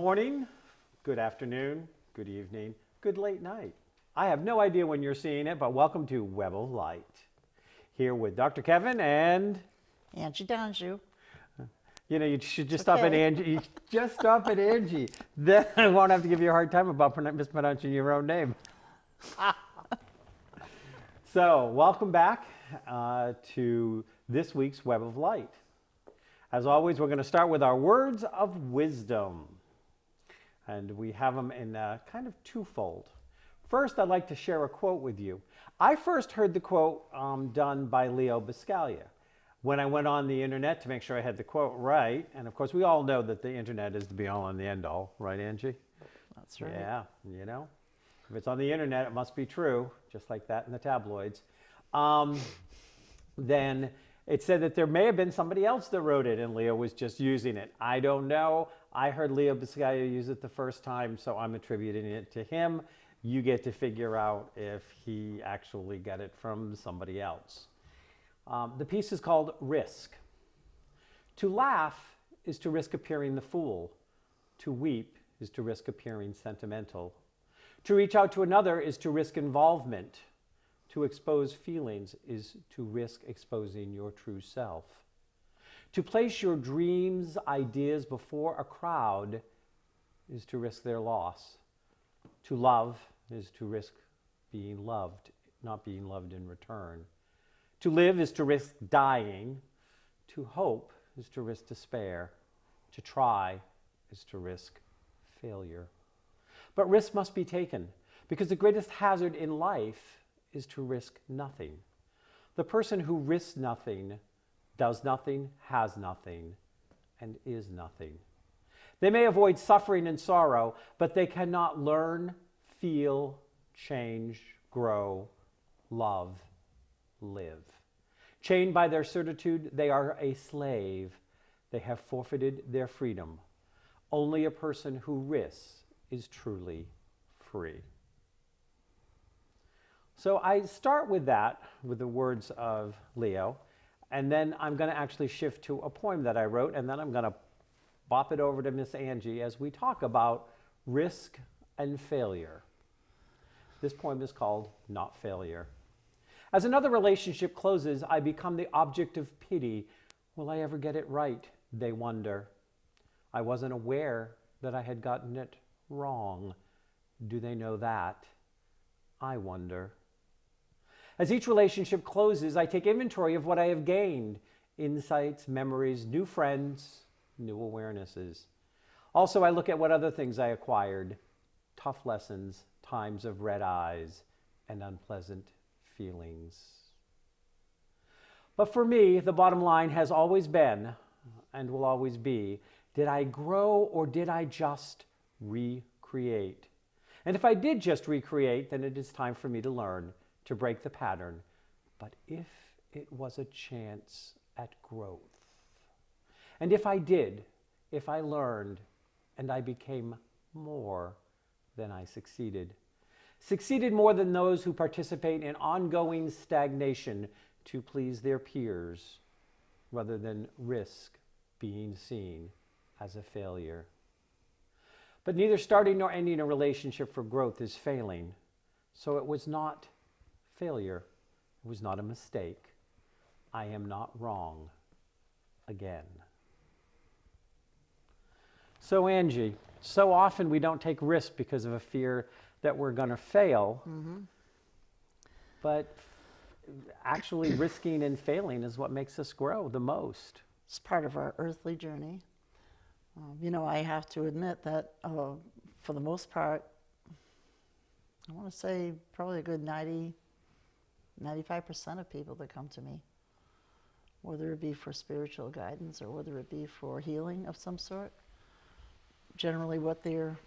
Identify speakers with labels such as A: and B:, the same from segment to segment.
A: morning, good afternoon, good evening, good late night. I have no idea when you're seeing it, but welcome to Web of Light. Here with Dr. Kevin and
B: Angie Donju.
A: you should just
B: It's
A: stop at
B: okay.
A: Angie. You just stop at Angie. Then I won't have to give you a hard time about mispronouncing your own name. So, welcome back to this week's Web of Light. As always, we're going to start with our words of wisdom. And we have them in kind of twofold. First, I'd like to share a quote with you. I first heard the quote done by Leo Buscaglia when I went on the internet to make sure I had the quote right. And of course, we all know that the internet is the be-all and the end-all, right, Angie?
B: That's right.
A: Yeah, if it's on the internet, it must be true, just like that in the tabloids. Then it said that there may have been somebody else that wrote it and Leo was just using it. I don't know. I heard Leo Buscaglia use it the first time, so I'm attributing it to him. You get to figure out if he actually got it from somebody else. The piece is called Risk. To laugh is to risk appearing the fool. To weep is to risk appearing sentimental. To reach out to another is to risk involvement. To expose feelings is to risk exposing your true self. To place your dreams, ideas before a crowd is to risk their loss. To love is to risk being loved, not being loved in return. To live is to risk dying. To hope is to risk despair. To try is to risk failure. But risk must be taken because the greatest hazard in life is to risk nothing. The person who risks nothing, does nothing, has nothing, and is nothing. They may avoid suffering and sorrow, but they cannot learn, feel, change, grow, love, live. Chained by their certitude, they are a slave. They have forfeited their freedom. Only a person who risks is truly free. So I start with that, with the words of Leo, and then I'm going to actually shift to a poem that I wrote, and then I'm going to bop it over to Miss Angie as we talk about risk and failure. This poem is called Not Failure. As another relationship closes, I become the object of pity. Will I ever get it right? They wonder. I wasn't aware that I had gotten it wrong. Do they know that? I wonder. As each relationship closes, I take inventory of what I have gained. Insights, memories, new friends, new awarenesses. Also, I look at what other things I acquired. Tough lessons, times of red eyes, and unpleasant feelings. But for me, the bottom line has always been, and will always be, did I grow or did I just recreate? And if I did just recreate, then it is time for me to learn, to break the pattern. But if it was a chance at growth, and if I did, if I learned, and I became more, then I succeeded. Succeeded more than those who participate in ongoing stagnation to please their peers, rather than risk being seen as a failure. But neither starting nor ending a relationship for growth is failing. So it was not failure. It was not a mistake. I am not wrong again. So Angie, so often we don't take risks because of a fear that we're going to fail. Mm-hmm. But actually risking and failing is what makes us grow the most.
B: It's part of our earthly journey. I have to admit that for the most part, I want to say probably a good 95% of people that come to me, whether it be for spiritual guidance or whether it be for healing of some sort, generally what their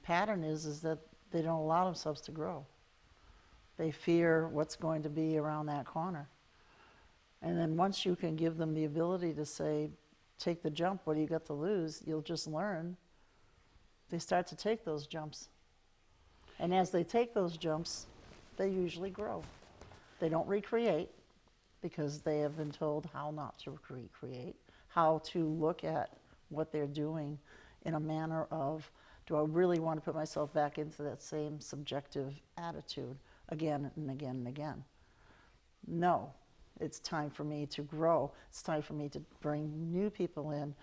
B: pattern is that they don't allow themselves to grow. They fear what's going to be around that corner. And then once you can give them the ability to say, take the jump, what do you got to lose? You'll just learn. They start to take those jumps. And as they take those jumps, they usually grow. They don't recreate because they have been told how not to recreate, how to look at what they're doing in a manner of, do I really want to put myself back into that same subjective attitude again and again and again? No, it's time for me to grow. It's time for me to bring new people in,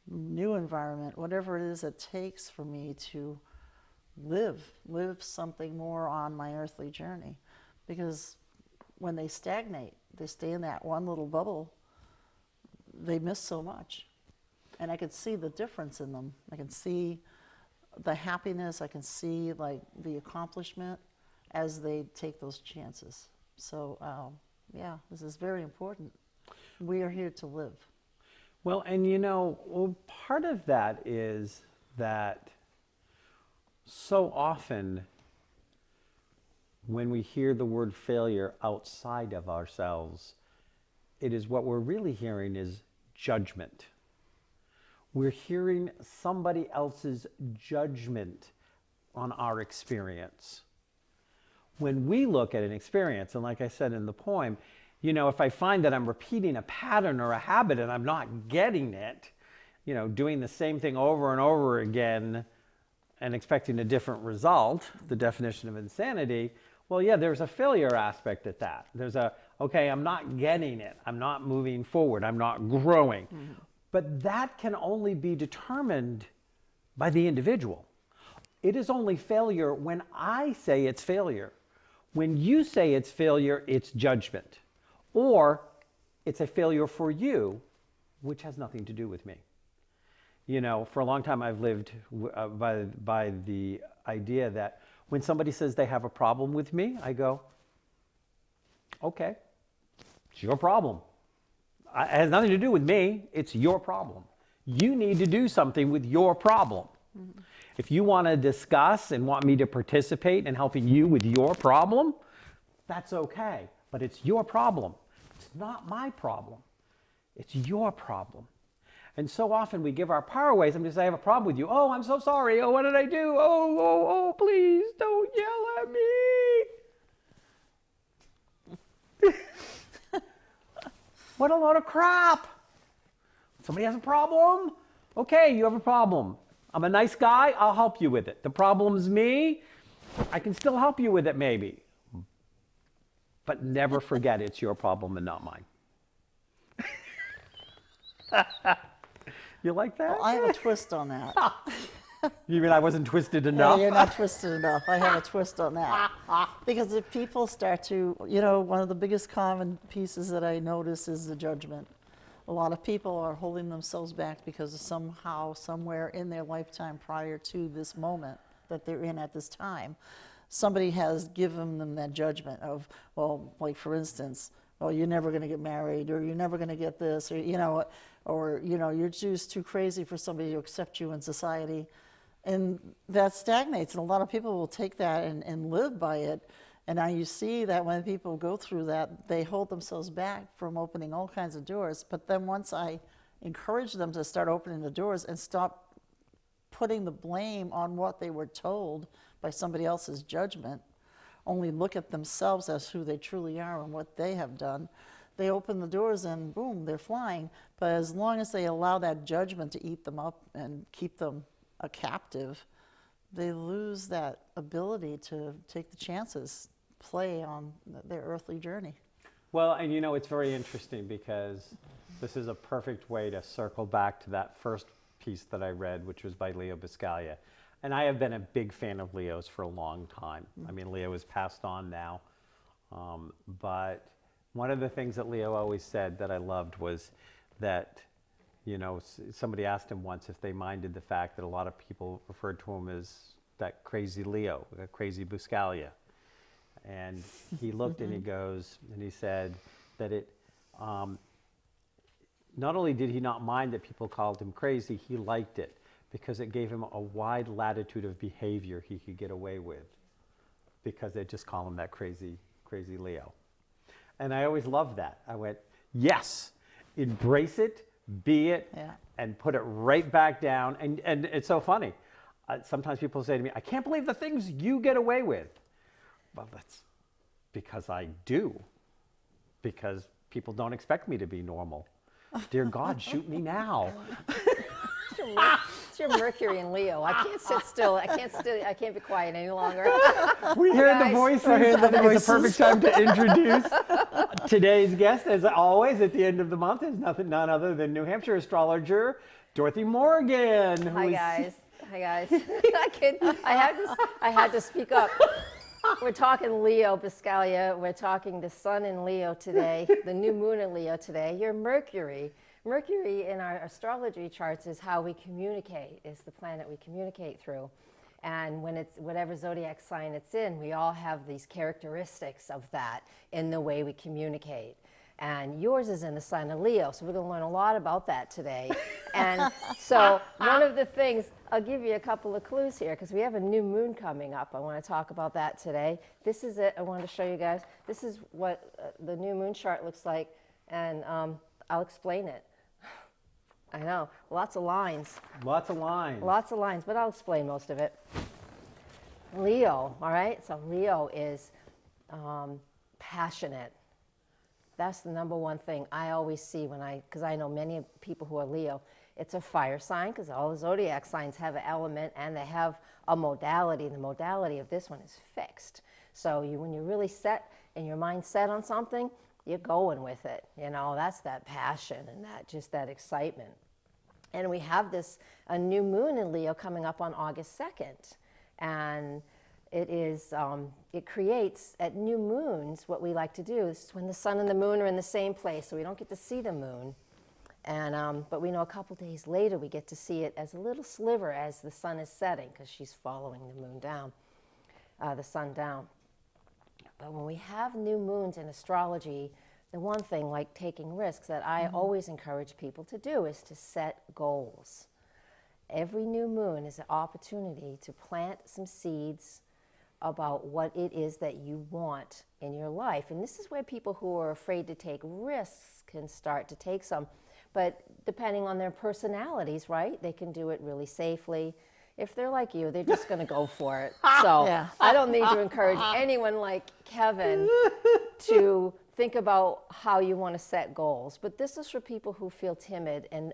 B: new environment, whatever it is it takes for me to live something more on my earthly journey. Because when they stagnate, they stay in that one little bubble, they miss so much. And I could see the difference in them. I can see the happiness, I can see like the accomplishment as they take those chances. So yeah, this is very important. We are here to live.
A: Well, and you know, well, part of that is that so often when we hear the word failure outside of ourselves, it is what we're really hearing is judgment. We're hearing somebody else's judgment on our experience. When we look at an experience, and like I said in the poem, you know, if I find that I'm repeating a pattern or a habit and I'm not getting it, you know, doing the same thing over and over again and expecting a different result, the definition of insanity, well, yeah, there's a failure aspect at that. There's a, okay, I'm not getting it. I'm not moving forward. I'm not growing. Mm-hmm. But that can only be determined by the individual. It is only failure when I say it's failure. When you say it's failure, it's judgment. Or it's a failure for you, which has nothing to do with me. You know, for a long time I've lived by the idea that when somebody says they have a problem with me, I go, okay, it's your problem. It has nothing to do with me. It's your problem. You need to do something with your problem. Mm-hmm. If you want to discuss and want me to participate in helping you with your problem, that's okay. But it's your problem. It's not my problem. It's your problem. And so often we give our power away. Somebody says, I have a problem with you. Oh, I'm so sorry. Oh, what did I do? Oh, please don't yell at me. What a load of crap. Somebody has a problem? Okay, you have a problem. I'm a nice guy. I'll help you with it. The problem's me. I can still help you with it maybe. But never forget it's your problem and not mine. You like that?
B: Well, I have a twist on that.
A: You mean I wasn't twisted enough?
B: Yeah, you're not twisted enough. I have a twist on that. Because if people start to, you know, one of the biggest common pieces that I notice is the judgment. A lot of people are holding themselves back because of somehow, somewhere in their lifetime prior to this moment that they're in at this time, somebody has given them that judgment of, well, like for instance, well, you're never going to get married, or you're never going to get this, or you're just too crazy for somebody to accept you in society. And that stagnates, and a lot of people will take that and live by it. And now you see that when people go through that, they hold themselves back from opening all kinds of doors. But then once I encourage them to start opening the doors and stop putting the blame on what they were told by somebody else's judgment, only look at themselves as who they truly are and what they have done, they open the doors and boom, they're flying. But as long as they allow that judgment to eat them up and keep them a captive, they lose that ability to take the chances, play on their earthly journey.
A: Well, and you know, it's very interesting because this is a perfect way to circle back to that first piece that I read, which was by Leo Buscaglia. And I have been a big fan of Leo's for a long time. I mean, Leo is passed on now. But one of the things that Leo always said that I loved was that, you know, somebody asked him once if they minded the fact that a lot of people referred to him as that crazy Leo, that crazy Buscaglia. And he looked and he goes, and he said that it, not only did he not mind that people called him crazy, he liked it because it gave him a wide latitude of behavior he could get away with because they just call him that crazy Leo. And I always loved that. I went, yes, embrace it, be it,
B: Yeah.
A: and put it right back down. And it's so funny. Sometimes people say to me, I can't believe the things you get away with. Well, that's because I do. Because people don't expect me to be normal. Dear God, shoot me now.
C: It's your Mercury in Leo. I can't sit still. I can't be quiet any longer.
A: We hear the
C: Guys.
A: voices. I think it's a perfect time to introduce today's guest. As always, at the end of the month is none other than New Hampshire astrologer Dorothy Morgan. who
C: Hi
A: is-
C: guys. Hi guys. I had to speak up. We're talking Leo, Biscaglia. We're talking the sun in Leo today, the new moon in Leo today. Your Mercury. Mercury in our astrology charts is how we communicate, is the planet we communicate through. And when it's whatever zodiac sign it's in, we all have these characteristics of that in the way we communicate. And yours is in the sign of Leo, so we're going to learn a lot about that today. And so one of the things, I'll give you a couple of clues here, because we have a new moon coming up. I want to talk about that today. This is it. I wanted to show you guys. This is what the new moon chart looks like, and I'll explain it. I know, lots of lines.
A: Lots of lines.
C: Lots of lines, but I'll explain most of it. Leo, all right? So Leo is passionate. That's the number one thing I always see because I know many people who are Leo. It's a fire sign because all the zodiac signs have an element and they have a modality. The modality of this one is fixed. So when you're really set and your mind's set on something, you're going with it. You know, that's that passion and that excitement. And we have a new moon in Leo coming up on August 2nd. And it creates, at new moons, what we like to do is when the sun and the moon are in the same place, so we don't get to see the moon. And, but we know a couple days later we get to see it as a little sliver as the sun is setting, because she's following the moon down, the sun down. But when we have new moons in astrology, the one thing, like taking risks, that I always encourage people to do is to set goals. Every new moon is an opportunity to plant some seeds about what it is that you want in your life. And this is where people who are afraid to take risks can start to take some. But depending on their personalities, right, they can do it really safely. If they're like you, they're just going to go for it. So
B: Yeah.
C: I don't need to encourage anyone like Kevin to think about how you want to set goals. But this is for people who feel timid and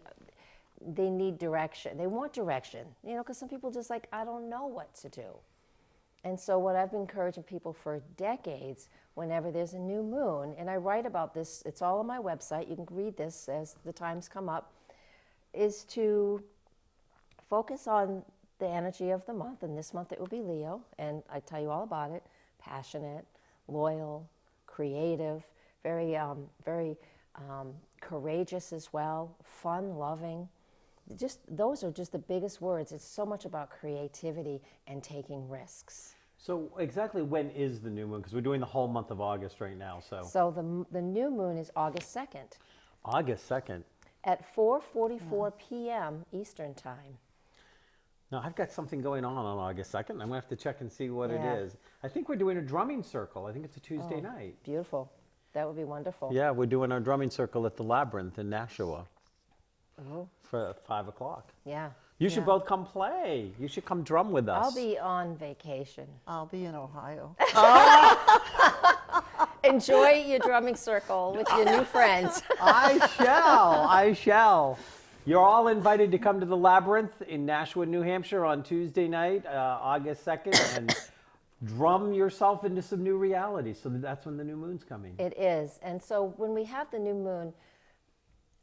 C: they need direction. They want direction, you know, because some people just like, I don't know what to do. And so what I've been encouraging people for decades, whenever there's a new moon, and I write about this, it's all on my website, you can read this as the times come up, is to focus on the energy of the month, and this month it will be Leo, and I tell you all about it. Passionate, loyal, creative, very courageous as well, fun, loving. Those are just the biggest words. It's so much about creativity and taking risks.
A: So exactly when is the new moon? Because we're doing the whole month of August right now.
C: So the new moon is August 2nd
A: August 2nd.
C: at 4:44 p.m. Eastern time.
A: Now, I've got something going on August 2nd. I'm going to have to check and see what
C: Yeah.
A: it is. I think we're doing a drumming circle. I think it's a Tuesday night.
C: Beautiful. That would be wonderful.
A: Yeah, we're doing our drumming circle at the Labyrinth in Nashua
C: Oh,
A: for 5 o'clock.
C: yeah.
A: You should
B: Yeah.
A: both come play. You should come drum with us.
C: I'll be on vacation.
B: I'll be in Ohio.
C: Enjoy your drumming circle with your new friends.
A: I shall. I shall. You're all invited to come to the Labyrinth in Nashua, New Hampshire on Tuesday night, August 2nd, and drum yourself into some new reality. So that's when the new moon's coming.
C: It is. And so when we have the new moon,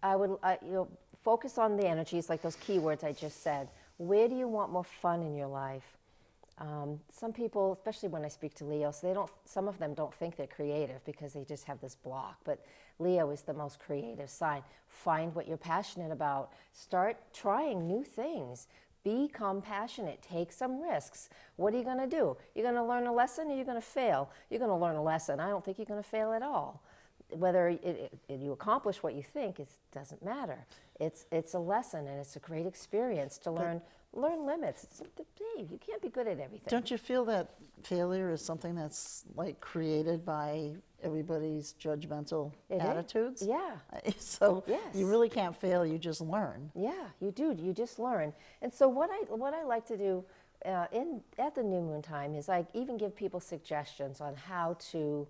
C: I would focus on the energies, like those keywords I just said. Where do you want more fun in your life? Some people, especially when I speak to Leo, so some of them don't think they're creative because they just have this block. But Leo is the most creative sign. Find what you're passionate about. Start trying new things. Become passionate. Take some risks. What are you going to do? You're going to learn a lesson or you're going to fail? You're going to learn a lesson. I don't think you're going to fail at all. Whether you accomplish what you think, it doesn't matter. It's a lesson and it's a great experience to learn limits. Dave, you can't be good at everything.
B: Don't you feel that failure is something that's like created by everybody's judgmental
C: It is.
B: attitudes?
C: Yeah.
B: So
C: Yes.
B: you really can't fail, you just learn.
C: Yeah, you do. You just learn. And so what I like to do at the new moon time is I even give people suggestions on how to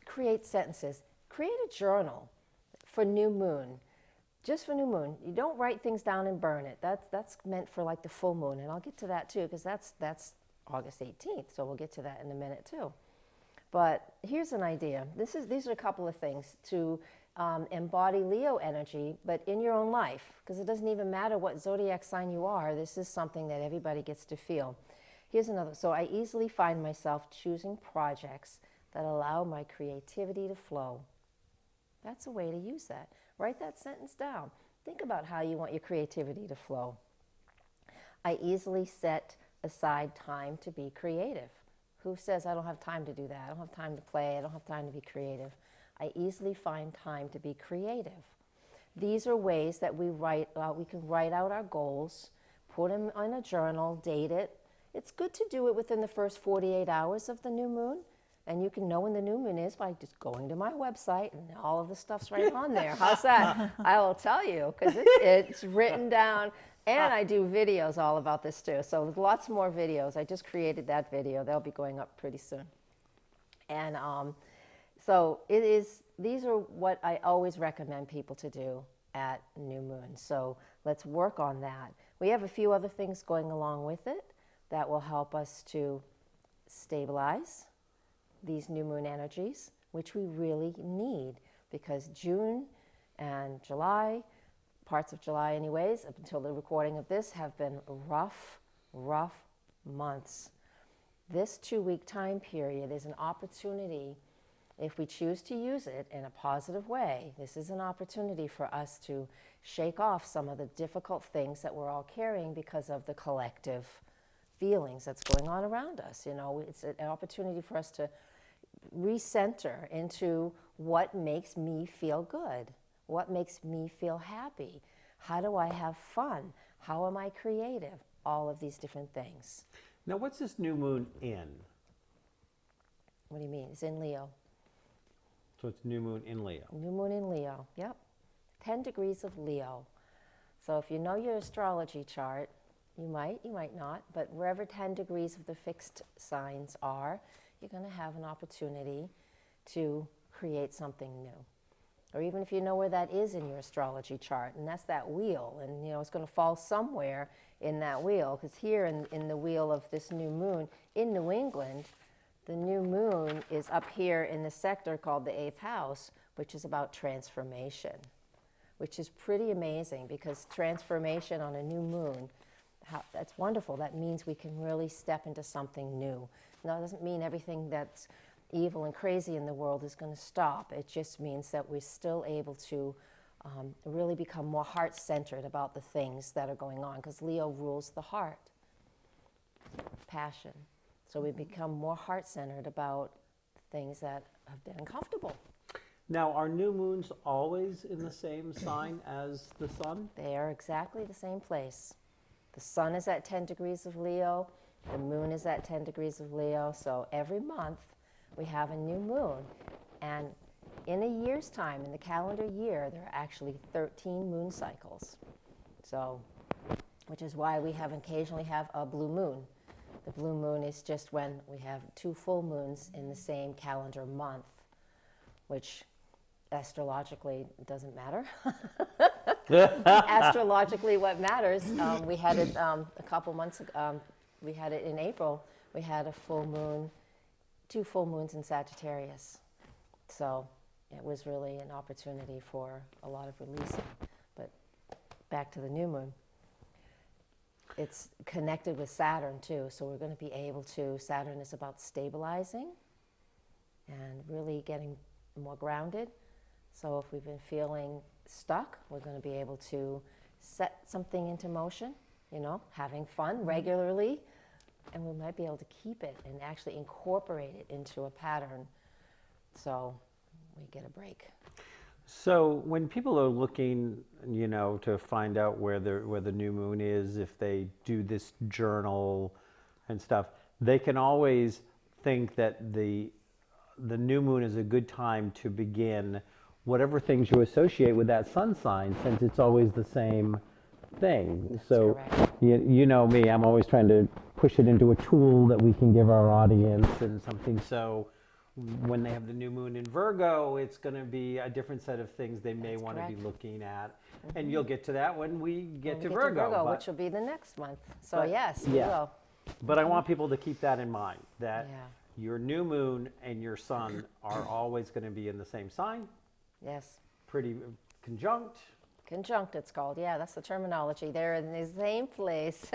C: create sentences. Create a journal for new moon just for new moon. You don't write things down and burn it. That's meant for like the full moon, and I'll get to that too, because that's August 18th. So we'll get to that in a minute too. But here's an idea. These are a couple of things to embody Leo energy, but in your own life, because it doesn't even matter what zodiac sign you are. This is something that everybody gets to feel. Here's another. So I easily find myself choosing projects that allow my creativity to flow. That's a way to use that. Write that sentence down. Think about how you want your creativity to flow. I easily set aside time to be creative. Who says I don't have time to do that? I don't have time to play. I don't have time to be creative. I easily find time to be creative. These are ways that we can write out our goals, put them in a journal, date it. It's good to do it within the first 48 hours of the new moon. And you can know when the new moon is by just going to my website, and all of the stuff's right on there. How's that? I will tell you, because it's written down. And I do videos all about this too. So there's lots more videos. I just created that video. They'll be going up pretty soon. And so these are what I always recommend people to do at new moon. So let's work on that. We have a few other things going along with it that will help us to stabilize these new moon energies, which we really need, because June and July, parts of July anyways, up until the recording of this, have been rough months. This 2-week time period is an opportunity, if we choose to use it in a positive way, this is an opportunity for us to shake off some of the difficult things that we're all carrying because of the collective feelings that's going on around us. You know, it's an opportunity for us to recenter into what makes me feel good, what makes me feel happy, how do I have fun, how am I creative, all of these different things.
A: Now, what's this new moon in?
C: What do you mean? It's in Leo.
A: So it's new moon in Leo.
C: New moon in Leo, yep. 10 degrees of Leo. So if you know your astrology chart, you might not, but wherever 10 degrees of the fixed signs are, you're going to have an opportunity to create something new. Or even if you know where that is in your astrology chart, and that's that wheel, and you know it's going to fall somewhere in that wheel, because here in the wheel of this new moon in New England, the new moon is up here in the sector called the 8th house, which is about transformation, which is pretty amazing, because transformation on a new moon, that's wonderful. That means we can really step into something new. Now, it doesn't mean everything that's evil and crazy in the world is going to stop. It just means that we're still able to really become more heart-centered about the things that are going on, because Leo rules the heart, passion. So we become more heart-centered about things that have been uncomfortable.
A: Now, are new moons always in the same sign as the sun?
C: They are exactly the same place. The sun is at 10 degrees of Leo. The moon is at 10 degrees of Leo. So every month we have a new moon. And in a year's time, in the calendar year, there are actually 13 moon cycles. So, which is why we occasionally have a blue moon. The blue moon is just when we have 2 full moons in the same calendar month, which astrologically doesn't matter. Astrologically, what matters, we had it a couple months ago, we had it in April, we had a full moon, 2 full moons in Sagittarius. So it was really an opportunity for a lot of releasing. But back to the new moon. It's connected with Saturn too, so we're going to be able to, Saturn is about stabilizing and really getting more grounded. So if we've been feeling stuck, we're going to be able to set something into motion, you know, having fun regularly, and we might be able to keep it and actually incorporate it into a pattern so we get a break.
A: So when people are looking, you know, to find out where the new moon is, if they do this journal and stuff, they can always think that the new moon is a good time to begin whatever things you associate with that sun sign, since it's always the same thing.
C: That's
A: so
C: correct.
A: you know me, I'm always trying to push it into a tool that we can give our audience and something. So when they have the new moon in Virgo, it's going to be a different set of things they may
C: That's
A: want to be
C: correct.
A: looking at. And you'll get to that when we get
C: When
A: to
C: we
A: Virgo. but-
C: which will be the next month. So
A: but-
C: yes, we
A: yeah.
C: will.
A: But I want people to keep that in mind, that
C: Yeah.
A: your new moon and your sun are always going to be in the same sign,
C: Yes.
A: pretty conjunct.
C: Conjunct, it's called. Yeah, that's the terminology. They're in the same place.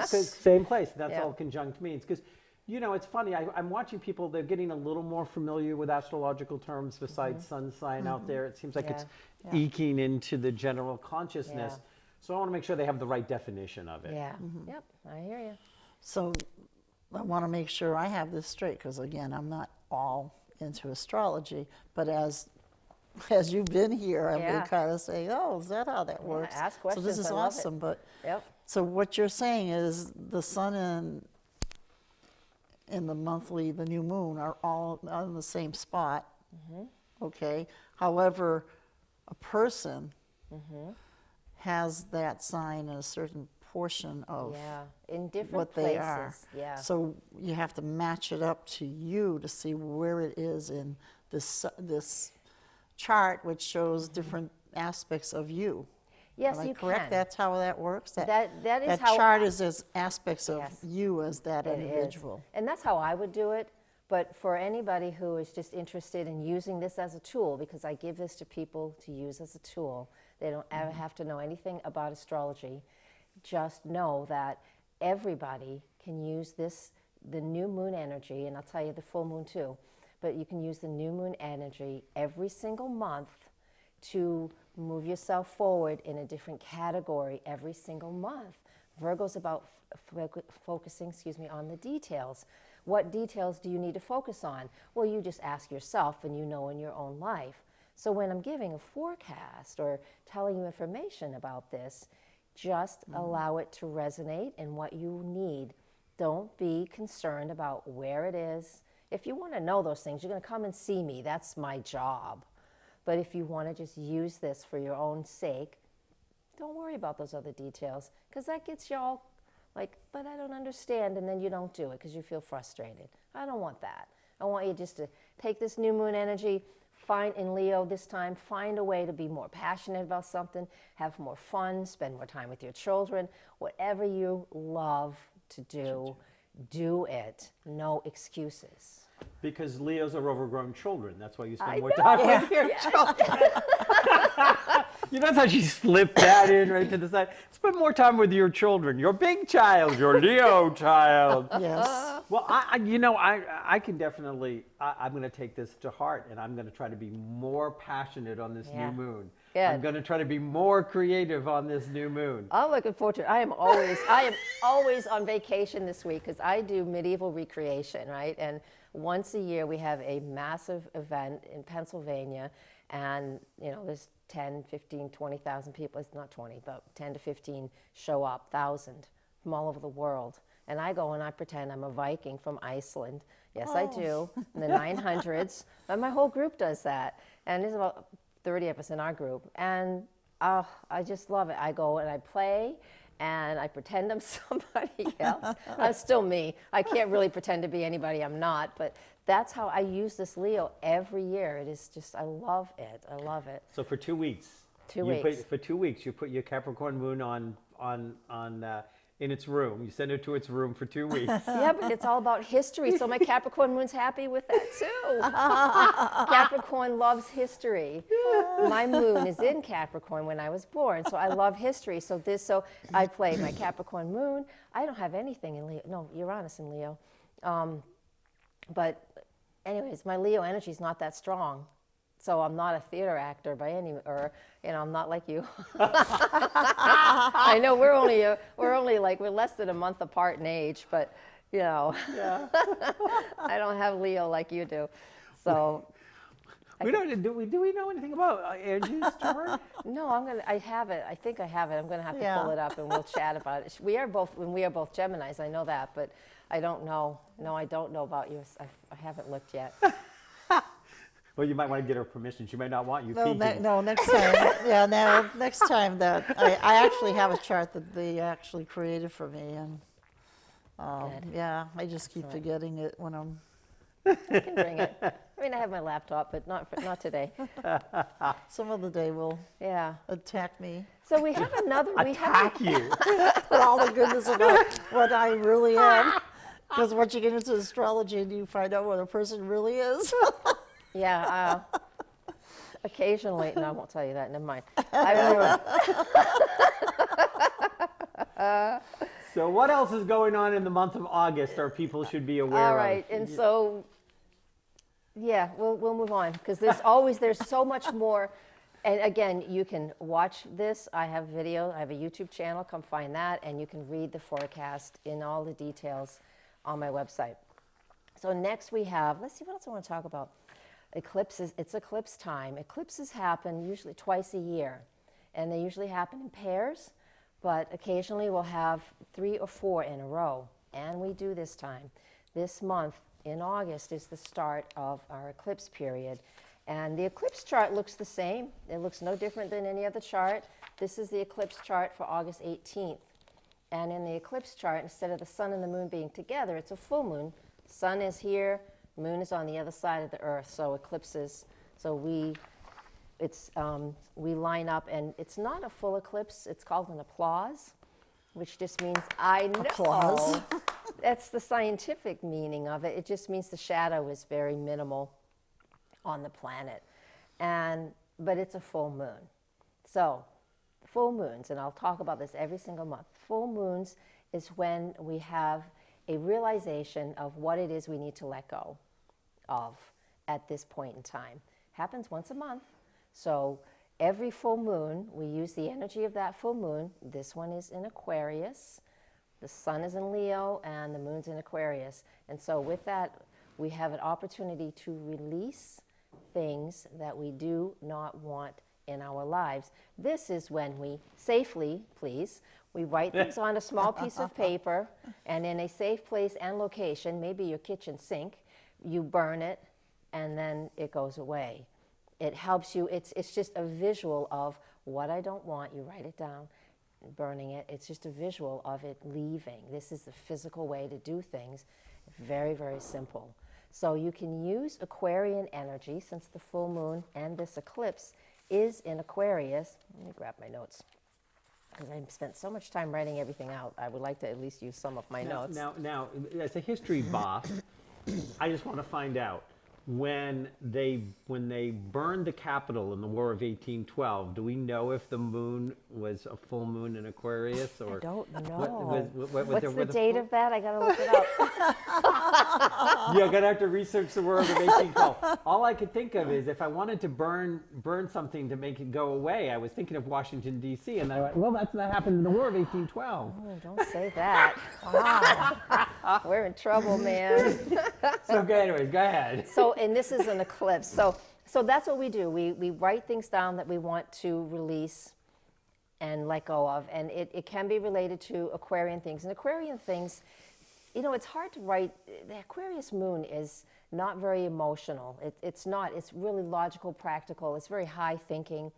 A: Same place. That's
C: Yeah.
A: all conjunct means. Because, it's funny. I'm watching people, they're getting a little more familiar with astrological terms besides sun sign out there. It seems like it's
B: Yeah.
A: eking into the general consciousness.
C: Yeah.
A: So I want to make sure they have the right definition of it.
C: Yeah. Yep, I hear you.
B: So I want to make sure I have this straight, because again, I'm not all into astrology, but as you've been here, I've
C: Yeah.
B: been kind of saying, oh, is that how that works?
C: ask
B: So this
C: questions,
B: is
C: I love it.
B: awesome, but,
C: Yep.
B: so what you're saying is the sun and the monthly, the new moon are all on the same spot, okay? However, a person has that sign in a certain portion of
C: Yeah. In different
B: what
C: places.
B: they are.
C: Yeah.
B: So you have to match it up to you to see where it is in this chart, which shows different aspects of you.
C: yes,
B: Am I
C: you
B: correct?
C: can.
B: That's how that works?
C: That is
B: that
C: how
B: chart is as aspects of
C: Yes.
B: you as that
C: It is.
B: individual.
C: And that's how I would do it. But for anybody who is just interested in using this as a tool, because I give this to people to use as a tool, they don't ever have to know anything about astrology. Just know that everybody can use this, the new moon energy, and I'll tell you the full moon too, but you can use the new moon energy every single month to move yourself forward in a different category every single month. Virgo's about focusing, on the details. What details do you need to focus on? Well, you just ask yourself and you know in your own life. So when I'm giving a forecast or telling you information about this, just allow it to resonate in what you need. Don't be concerned about where it is. If you want to know those things, you're going to come and see me. That's my job. But if you want to just use this for your own sake, don't worry about those other details, because that gets you all like, but I don't understand, and then you don't do it because you feel frustrated. I don't want that. I want you just to take this new moon energy, find in Leo this time, find a way to be more passionate about something, have more fun, spend more time with your children, whatever you love to do, do it. No excuses.
A: Because Leos are overgrown children. That's why you spend more
C: know.
A: time with your children. That's how she slipped that in right to the side. Spend more time with your children. Your big child, your Leo child.
B: Yes.
A: Well, I can definitely, I'm going to take this to heart, and I'm going to try to be more passionate on this
C: Yeah.
A: new moon.
C: Good.
A: I'm going to try to be more creative on this new moon.
C: I'm looking forward to it. I am always on vacation this week because I do medieval recreation, right? And once a year we have a massive event in Pennsylvania, and there's 10, 15, 20,000 people. It's not 20, but 10 to 15 show up, 1,000 from all over the world. And I go and I pretend I'm a Viking from Iceland. Yes, I do. In the 900s. And my whole group does that. And there's about 30 of us in our group. And I just love it. I go and I play and I pretend I'm somebody else. I'm still me. I can't really pretend to be anybody I'm not. But that's how I use this Leo every year. It is just, I love it. I love it.
A: So for 2 weeks.
C: 2 weeks.
A: For 2 weeks, you put your Capricorn moon on in its room. You send it to its room for 2 weeks.
C: Yeah, but it's all about history. So my Capricorn moon's happy with that too. Capricorn loves history. My moon is in Capricorn when I was born, so I love history. So I play my Capricorn moon. I don't have anything in Leo. No, Uranus in Leo. But anyways, my Leo energy is not that strong. So I'm not a theater actor I'm not like you. I know we're only like, we're less than a month apart in age, but
A: Yeah.
C: I don't have Leo like you do. So
A: Do we know anything about Angie's chart?
C: no, I have it. I think I have it. I'm gonna have to
B: Yeah.
C: pull it up and we'll chat about it. We are both Geminis, I know that, but I don't know. No, I don't know about yours. I haven't looked yet.
A: Well, you might want to get her permission. She might not want you
B: No,
A: peeking.
B: next time. Yeah, no, next time that I actually have a chart that they actually created for me, and
C: Good.
B: yeah, I just keep forgetting it when I'm.
C: I can bring it. I mean, I have my laptop, but not today.
B: Some other day will
C: Yeah.
B: attack me
C: So we have another. We have.
A: Attack you.
B: with all the goodness about what I really am. Because once you get into astrology and you find out what a person really is.
C: Yeah. Occasionally, no, I won't tell you that. Never mind. I remember.
A: So what else is going on in the month of August or people should be aware
C: All
A: of?
C: right, and so, yeah, we'll move on because there's so much more. And again, you can watch this. I have video. I have a YouTube channel. Come find that, and you can read the forecast in all the details on my website. So next we have. Let's see what else I want to talk about. Eclipses. It's eclipse time. Eclipses happen usually twice a year, and they usually happen in pairs. But occasionally we'll have 3 or 4 in a row, and we do this time. This month in August is the start of our eclipse period, and the eclipse chart looks the same. It looks no different than any other chart. This is the eclipse chart for August 18th, and in the eclipse chart, instead of the sun and the moon being together, it's a full moon. Sun is here, moon is on the other side of the earth, so eclipses, so we line up, and it's not a full eclipse. It's called an applause, which just means I know.
B: Applause.
C: That's the scientific meaning of it. It just means the shadow is very minimal on the planet, but it's a full moon. So full moons, and I'll talk about this every single month. Full moons is when we have a realization of what it is we need to let go of at this point in time. Happens once a month. So every full moon, we use the energy of that full moon. This one is in Aquarius. The sun is in Leo and the moon's in Aquarius. And so with that, we have an opportunity to release things that we do not want in our lives. This is when we safely, please, we write things on a small piece of paper, and in a safe place and location, maybe your kitchen sink, you burn it, and then it goes away. It helps you, it's just a visual of what I don't want. You write it down, burning it. It's just a visual of it leaving. This is the physical way to do things. Very, very simple. So you can use Aquarian energy, since the full moon and this eclipse is in Aquarius. Let me grab my notes, because I spent so much time writing everything out. I would like to at least use some of my notes.
A: Now, as a history buff, I just want to find out, when they burned the Capitol in the War of 1812, do we know if the moon was a full moon in Aquarius, or
C: I don't know.
A: What's
C: the date of that? I gotta look it up.
A: You're gonna have to research the world of 1812. All I could think of is, if I wanted to burn something to make it go away, I was thinking of Washington D.C. and I went, well, that happened in the War of 1812.
C: Oh, don't say that. Wow. We're in trouble, man.
A: So anyways, go ahead.
C: So, and this is an eclipse. So that's what we do. We write things down that we want to release and let go of. And it can be related to Aquarian things. And Aquarian things, it's hard to write. The Aquarius moon is not very emotional. It's not. It's really logical, practical. It's very high thinking.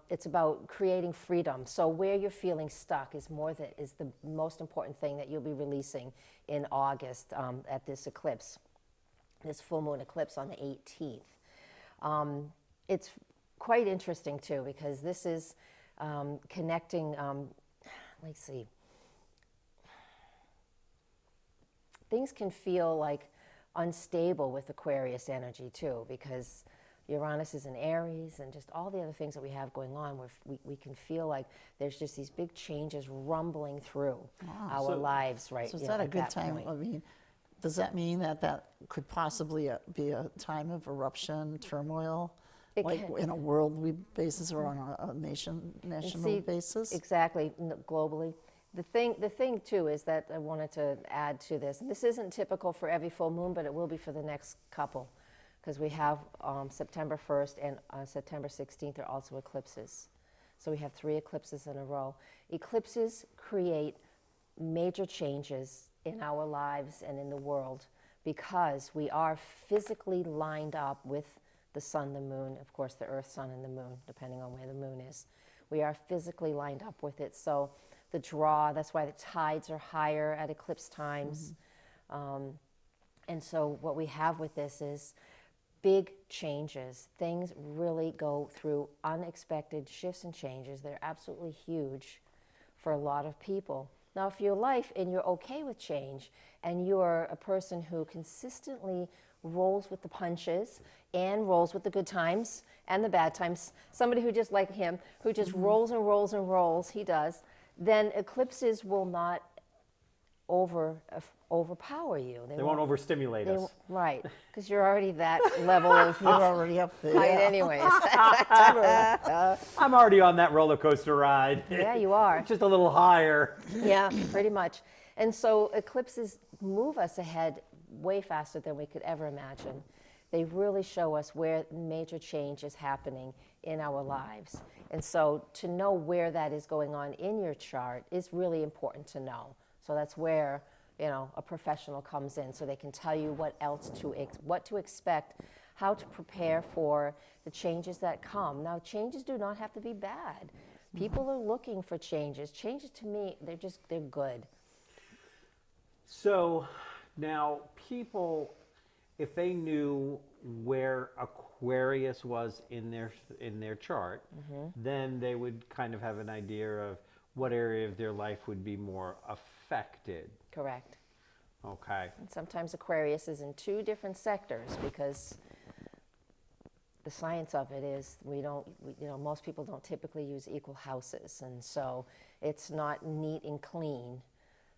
C: It's about creating freedom. So where you're feeling stuck is the most important thing that you'll be releasing in August at this eclipse, this full moon eclipse on the 18th. It's quite interesting too, because this is connecting, let's see, things can feel like unstable with Aquarius energy too, because Uranus is in Aries, and just all the other things that we have going on, where we can feel like there's just these big changes rumbling through our lives, right?
B: So is that a good time? I mean, does that mean that could possibly be a time of eruption, turmoil, like in a worldly basis or on a national basis?
C: Exactly, globally. The thing too is that I wanted to add to this, and this isn't typical for every full moon, but it will be for the next couple, because we have September 1st and September 16th are also eclipses. So we have 3 eclipses in a row. Eclipses create major changes in our lives and in the world, because we are physically lined up with the sun, the moon, of course the earth, sun, and the moon, depending on where the moon is. We are physically lined up with it. So the draw, that's why the tides are higher at eclipse times. And so what we have with this is, big changes. Things really go through unexpected shifts and changes. They're absolutely huge for a lot of people. Now, if your life and you're okay with change and you're a person who consistently rolls with the punches and rolls with the good times and the bad times, somebody who just like him, who just rolls and rolls and rolls, he does, then eclipses will not overpower you.
A: They won't overstimulate us.
C: Right, because you're already that level of
B: You're already up there.
C: height
B: Yeah.
C: anyways.
A: I'm already on that roller coaster ride.
C: Yeah, you are.
A: Just a little higher.
C: Yeah, pretty much. And so eclipses move us ahead way faster than we could ever imagine. They really show us where major change is happening in our lives. And so to know where that is going on in your chart is really important to know. So that's where, a professional comes in, so they can tell you what to expect, how to prepare for the changes that come. Now, changes do not have to be bad. People are looking for changes. Changes, to me, they're good.
A: So now people, if they knew where Aquarius was in their chart, then they would kind of have an idea of what area of their life would be more affected.
C: Correct.
A: Okay.
C: And sometimes Aquarius is in two different sectors because the science of it is most people don't typically use equal houses, and so it's not neat and clean.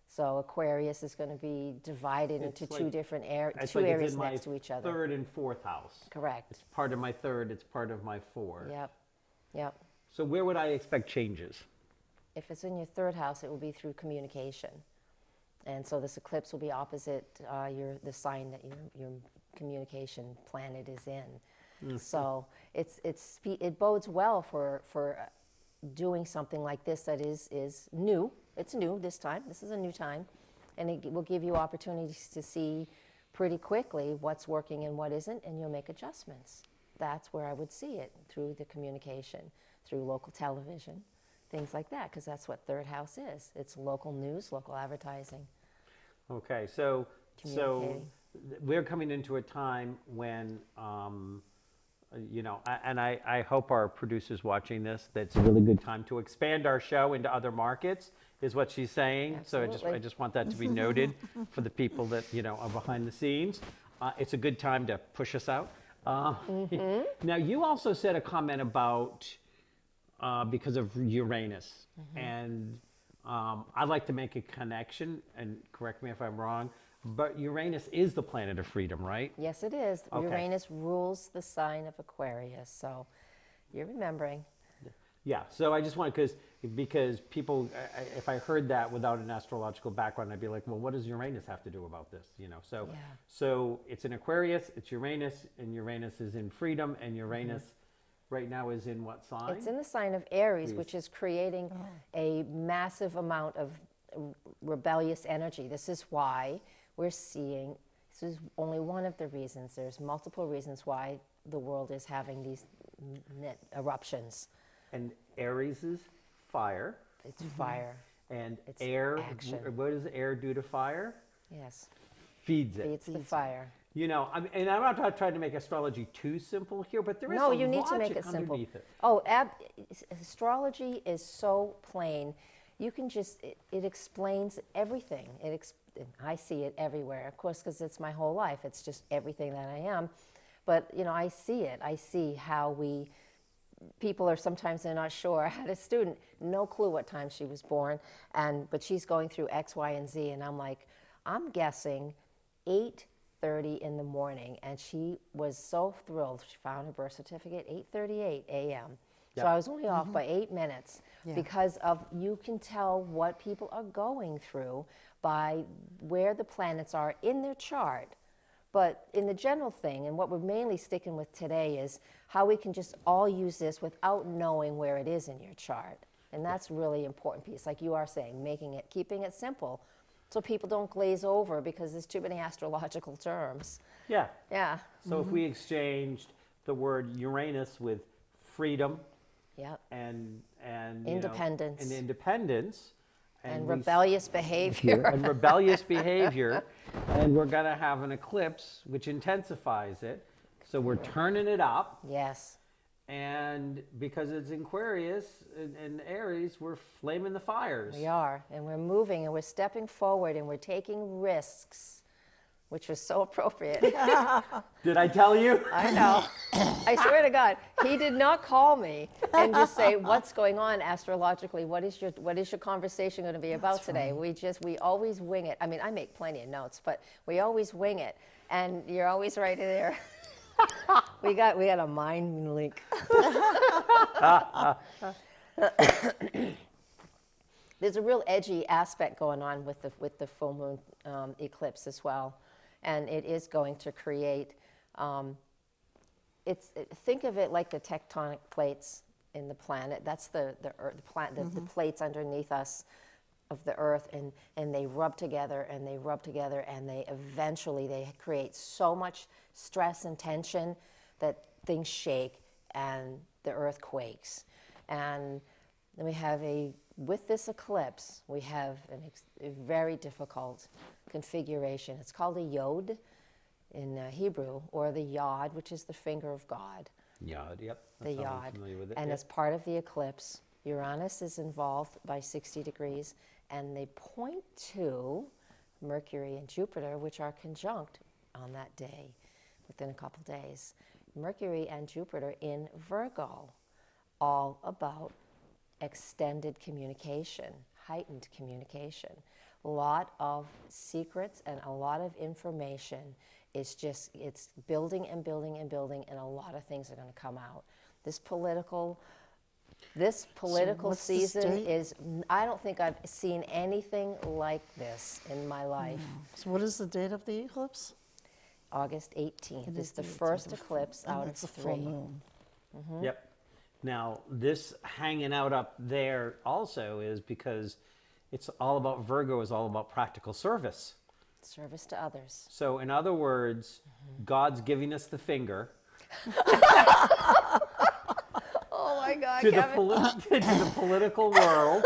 C: So Aquarius is going to be divided
A: It's
C: into
A: like-
C: two different
A: It's
C: two
A: like it's
C: areas
A: in my
C: next to each other.
A: third and fourth house.
C: Correct.
A: It's part of my third, it's part of my fourth.
C: Yep. Yep.
A: So where would I expect changes?
C: If it's in your third house, it will be through communication. And so this eclipse will be opposite the sign that your communication planet is in. So it bodes well for doing something like this that is new. It's new this time. This is a new time. And it will give you opportunities to see pretty quickly what's working and what isn't, and you'll make adjustments. That's where I would see it, through the communication, through local television, things like that, because that's what third house is. It's local news, local advertising.
A: Okay, so
C: Communicating.
A: we're coming into a time when, I hope our producers watching this, that's a really good time to expand our show into other markets, is what she's saying. So I
C: Absolutely.
A: just want that to be noted for the people that, are behind the scenes. It's a good time to push us out. Now, you also said a comment about because of Uranus, and I'd like to make a connection, and correct me if I'm wrong, but Uranus is the planet of freedom, right?
C: Yes, it is.
A: Okay.
C: Uranus rules the sign of Aquarius, so you're remembering.
A: Yeah, so I just want because people, if I heard that without an astrological background, I'd be like, well, what does Uranus have to do about this? So
C: Yeah.
A: so it's in Aquarius, it's Uranus, and Uranus is in freedom, and Uranus right now is in what sign?
C: It's in the sign of Aries,
A: Please.
C: which is creating a massive amount of rebellious energy. This is why we're seeing, this is only one of the reasons. There's multiple reasons why the world is having these eruptions.
A: And Aries is fire,
C: It's fire.
A: and
C: It's
A: air,
C: action.
A: what does air do to fire?
C: Yes,
A: Feeds it.
C: feeds the fire.
A: And I'm not trying to make astrology too simple here, but there is
C: No,
A: a
C: you need to make
A: logic
C: it simple.
A: underneath it.
C: Oh, astrology is so plain. You can just, it explains everything. I see it everywhere, of course, because it's my whole life. It's just everything that I am. But, I see it. I see how people are sometimes they're not sure. I had a student, no clue what time she was born, but she's going through X, Y, and Z, and I'm like, I'm guessing 8:30 in the morning, and she was so thrilled. She found her birth certificate 8:38 a.m.
A: Yep.
C: So I was only off by 8 minutes
B: Yeah.
C: because you can tell what people are going through by where the planets are in their chart. But in the general thing, and what we're mainly sticking with today, is how we can just all use this without knowing where it is in your chart. And that's really important piece, like you are saying, keeping it simple so people don't glaze over because there's too many astrological terms.
A: Yeah.
C: Yeah.
A: So if we exchanged the word Uranus with freedom
C: Yep.
A: and
C: Independence.
A: and independence
C: And
A: we
C: rebellious behavior.
A: and rebellious behavior, and we're going to have an eclipse which intensifies it. So we're turning it up.
C: Yes.
A: And because it's Aquarius and Aries, we're flaming the fires.
C: We are, and we're moving, and we're stepping forward, and we're taking risks, which was so appropriate.
A: Did I tell you?
C: I know. I swear to God, he did not call me and just say, "What's going on astrologically? What is your conversation going to be about today?" We always wing it. I mean, I make plenty of notes, but we always wing it, and you're always right there. We got a mind link. There's a real edgy aspect going on with the full moon eclipse as well, and it is going to create. Think of it like the tectonic plates in the planet. That's the plates underneath us of the earth, and they rub together and they rub together, and they eventually create so much stress and tension that things shake and the earth quakes. And then we have with this eclipse, we have a very difficult configuration. It's called a yod in Hebrew, or the yod, which is the finger of God.
A: Yod, yep.
C: The
A: That's how I'm
C: yod.
A: familiar with it,
C: And
A: yep.
C: as part of the eclipse, Uranus is involved by 60 degrees, and they point to Mercury and Jupiter, which are conjunct on that day, within a couple days. Mercury and Jupiter in Virgo, all about extended communication, heightened communication. A lot of secrets and a lot of information it's building and building and building, and a lot of things are going to come out. This political
B: what's the
C: season
B: date?
C: is, I don't think I've seen anything like this in my life.
B: So what is the date of the eclipse?
C: August 18th
B: It
C: is
B: is
C: the
B: the
C: first
B: 18th.
C: eclipse
B: And
C: out
B: it's
C: of
B: a full
C: 3.
B: moon.
A: Yep. Now, this hanging out up there also is because it's all about, Virgo is all about practical service.
C: Service to others.
A: So, in other words, God's giving us the finger
C: Oh my God,
A: to
C: Kevin.
A: to the political world.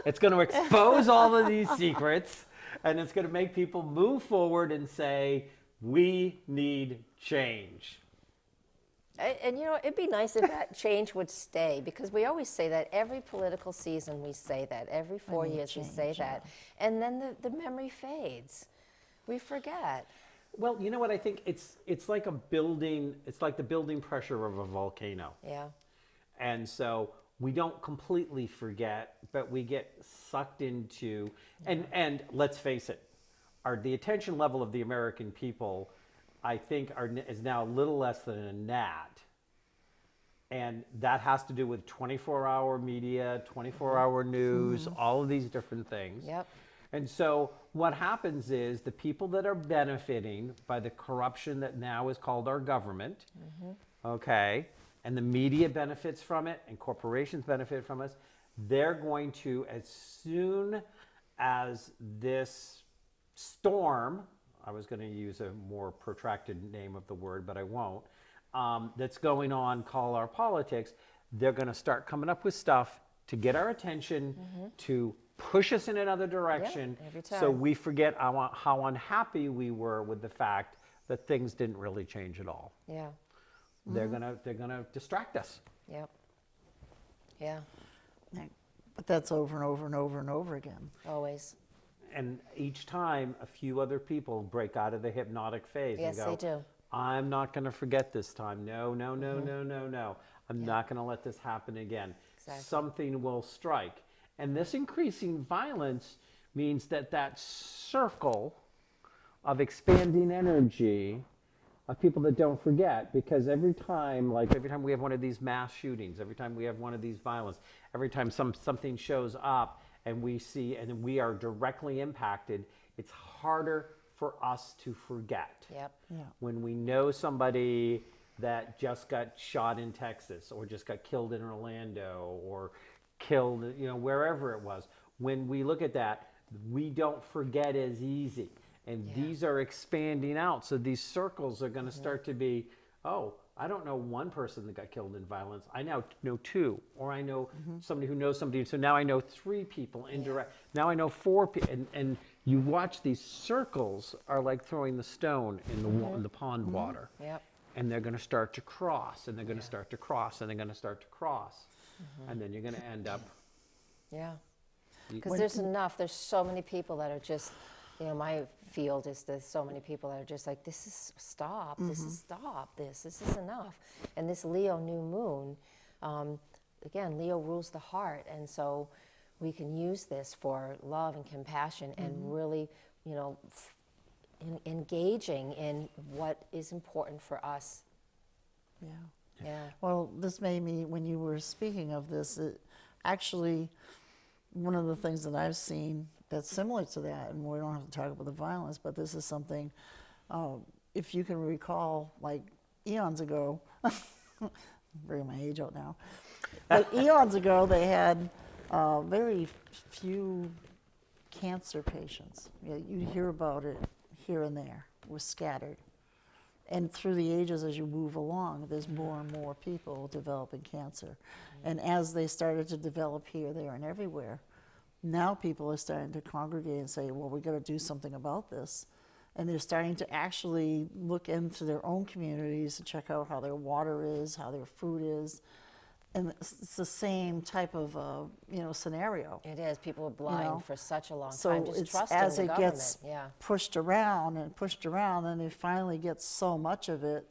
A: It's going to expose all of these secrets, and it's going to make people move forward and say, we need change.
C: And you know, it'd be nice if that change would stay, because we always say that every political season we say that. Every 4
B: need
C: years we say
B: change,
C: that. And then the memory fades. We forget.
A: Well, you know what I think? It's like a building, it's like the building pressure of a volcano.
C: Yeah.
A: And so we don't completely forget, but we get sucked into, and let's face it, the attention level of the American people, I think, is now a little less than a gnat. And that has to do with 24-hour media, 24-hour news, all of these different things.
C: Yep.
A: And so what happens is the people that are benefiting by the corruption that now is called our government, okay, and the media benefits from it and corporations benefit from us, they're going to, as soon as this storm, I was going to use a more protracted name of the word, but I won't, that's going on, call our politics, they're going to start coming up with stuff to get our attention, to push us in another direction,
C: every
A: so
C: time.
A: we forget how unhappy we were with the fact that things didn't really change at all.
C: Yeah.
A: They're gonna distract us.
C: Yep. Yeah.
B: But that's over and over and over and over again.
C: Always.
A: And each time, a few other people break out of the hypnotic phase
C: Yes,
A: and go,
C: they do.
A: I'm not going to forget this time. No, no, no, no, no, no. I'm not going to let this happen again.
C: Exactly.
A: Something will strike. And this increasing violence means that circle of expanding energy of people that don't forget, because every time we have one of these mass shootings, every time we have one of these violence, every time something shows up and we see and we are directly impacted, it's harder for us to forget.
C: Yep.
B: Yeah.
A: When we know somebody that just got shot in Texas or just got killed in Orlando or killed, wherever it was, when we look at that, we don't forget as easy. And these are expanding out. So these circles are going to start to be, oh, I don't know one person that got killed in violence. I now know 2, or I know somebody who knows somebody. So now I know 3 people indirect. Now I know 4 people. And you watch these circles are like throwing the stone in the pond water.
C: Yep.
A: and they're going to start to cross, and they're going to start to cross, and they're going to start to cross. And then you're going to end up.
C: Yeah. Because there's so many people that are just, my field is there's so many people that are just like, this is stop, this is stop, this is enough. And this Leo new moon, again, Leo rules the heart. And so we can use this for love and compassion and really, engaging in what is important for us.
B: Yeah.
C: Yeah.
B: Well, this made me, when you were speaking of this, actually, one of the things that I've seen that's similar to that, and we don't have to talk about the violence, but this is something, if you can recall, like eons ago, bringing my age out now, but eons ago they had very few cancer patients. You'd hear about it here and there, was scattered. And through the ages, as you move along, there's more and more people developing cancer. And as they started to develop here, there, and everywhere, now people are starting to congregate and say, well, we got to do something about this. And they're starting to actually look into their own communities to check out how their water is, how their food is. And it's the same type of scenario.
C: It is. People are blind for such a long
B: So
C: time, just
B: it's
C: trusting
B: as
C: the
B: it
C: government.
B: gets
C: Yeah.
B: pushed around, and they finally get so much of it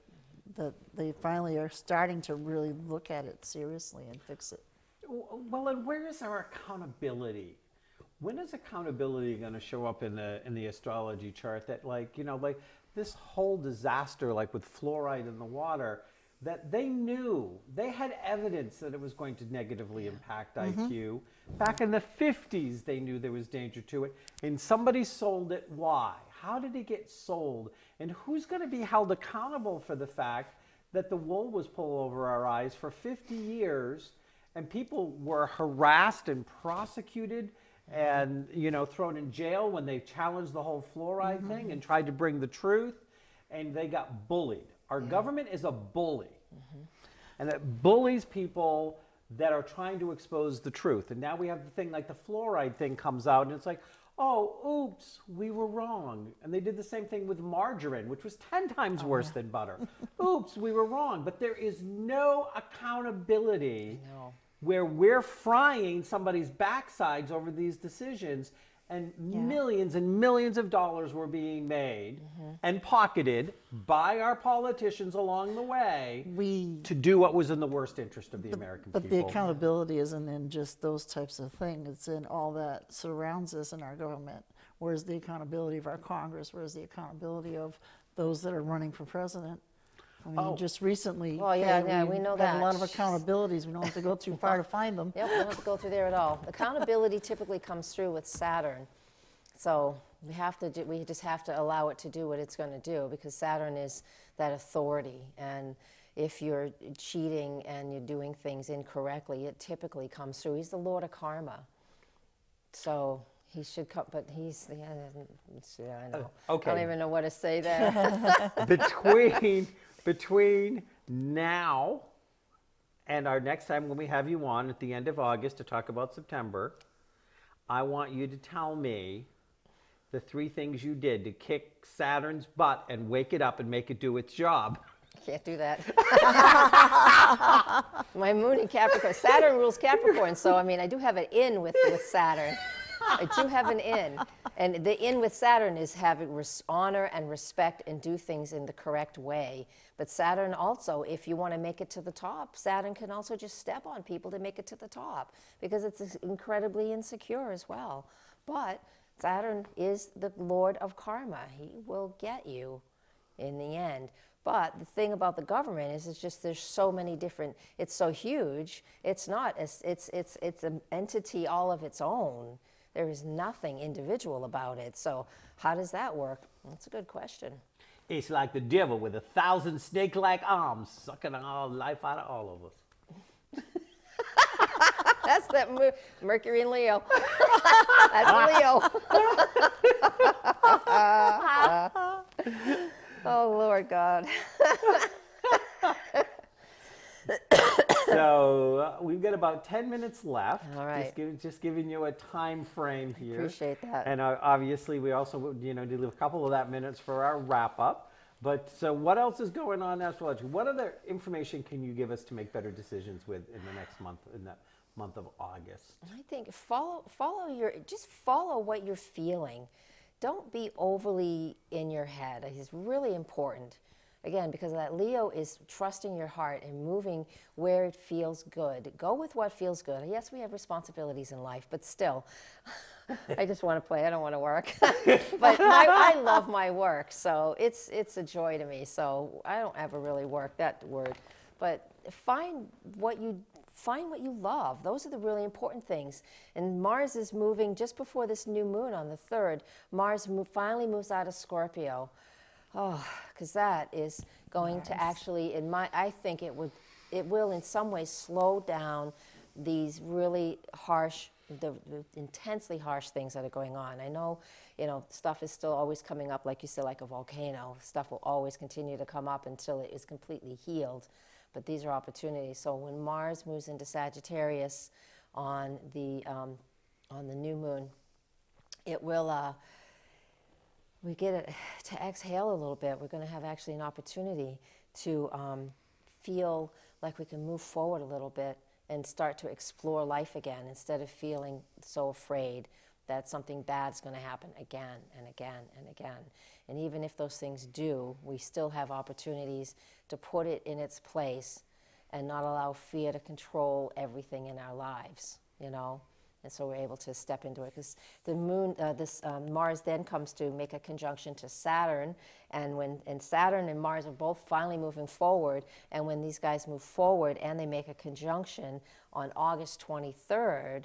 B: that they finally are starting to really look at it seriously and fix it.
A: Well, and where is our accountability? When is accountability going to show up in the astrology chart? That like this whole disaster, like with fluoride in the water, that they knew, they had evidence that it was going to negatively impact IQ. Back in the 50s, they knew there was danger to it, and somebody sold it. Why? How did it get sold? And who's going to be held accountable for the fact that the wool was pulled over our eyes for 50 years, and people were harassed and prosecuted and thrown in jail when they challenged the whole fluoride thing and tried to bring the truth, and they got bullied. Our government is a bully, and it bullies people that are trying to expose the truth. And now we have the thing like the fluoride thing comes out, and it's like, oh, oops, we were wrong. And they did the same thing with margarine, which was 10 times worse than butter. Oops, we were wrong. But there is no accountability where we're frying somebody's backsides over these decisions, and millions and millions of dollars were being made and pocketed by our politicians along the way to do what was in the worst interest of the American people.
B: But the accountability isn't in just those types of things. It's in all that surrounds us in our government. Where's the accountability of our Congress? Where's the accountability of those that are running for president? I mean, just recently,
C: Well, we know
B: got
C: that.
B: a lot of accountabilities. We don't have to go too far to find them.
C: Yep, we don't have to go through there at all. Accountability typically comes through with Saturn. So we just have to allow it to do what it's going to do, because Saturn is that authority. And if you're cheating and you're doing things incorrectly, it typically comes through. He's the Lord of Karma. So he should come, but I know.
A: Okay.
C: I don't even know what to say there.
A: Between now and our next time when we have you on at the end of August to talk about September, I want you to tell me the 3 things you did to kick Saturn's butt and wake it up and make it do its job.
C: Can't do that. My moon in Capricorn. Saturn rules Capricorn, so I do have an in with Saturn. I do have an in. And the in with Saturn is having honor and respect and do things in the correct way. But Saturn also, if you want to make it to the top, Saturn can also just step on people to make it to the top, because it's incredibly insecure as well. But Saturn is the Lord of Karma. He will get you in the end. But the thing about the government is, it's just there's so many different. It's so huge. It's not. It's an entity all of its own. There is nothing individual about it. So how does that work? That's a good question.
A: It's like the devil with 1,000 snake-like arms sucking all life out of all of us.
C: That's that Mercury and Leo. That's Leo. Oh, Lord God.
A: So we've got about 10 minutes left.
C: All right.
A: Just giving you a time frame here.
C: Appreciate that.
A: And obviously, we also, did a couple of that minutes for our wrap up. But so what else is going on astrologically? What other information can you give us to make better decisions with in the next month, in that month of August?
C: I think just follow what you're feeling. Don't be overly in your head. It's really important. Again, because that Leo is trusting your heart and moving where it feels good. Go with what feels good. Yes, we have responsibilities in life, but still, I just want to play. I don't want to work. But I love my work, so it's a joy to me. So I don't ever really work, that word. But find what you love. Those are the really important things. And Mars is moving just before this new moon on the 3rd. Mars finally moves out of Scorpio. Oh, because that is going to actually, I think it will in some ways slow down these really harsh, the intensely harsh things that are going on. I know, stuff is still always coming up, like you said, like a volcano. Stuff will always continue to come up until it is completely healed. But these are opportunities. So when Mars moves into Sagittarius on the new moon, it will. We get it to exhale a little bit. We're going to have actually an opportunity to feel like we can move forward a little bit and start to explore life again instead of feeling so afraid that something bad is going to happen again and again and again. And even if those things do, we still have opportunities to put it in its place and not allow fear to control everything in our lives, And so we're able to step into it because the moon, Mars then comes to make a conjunction to Saturn, and Saturn and Mars are both finally moving forward. And when these guys move forward and they make a conjunction on August 23rd,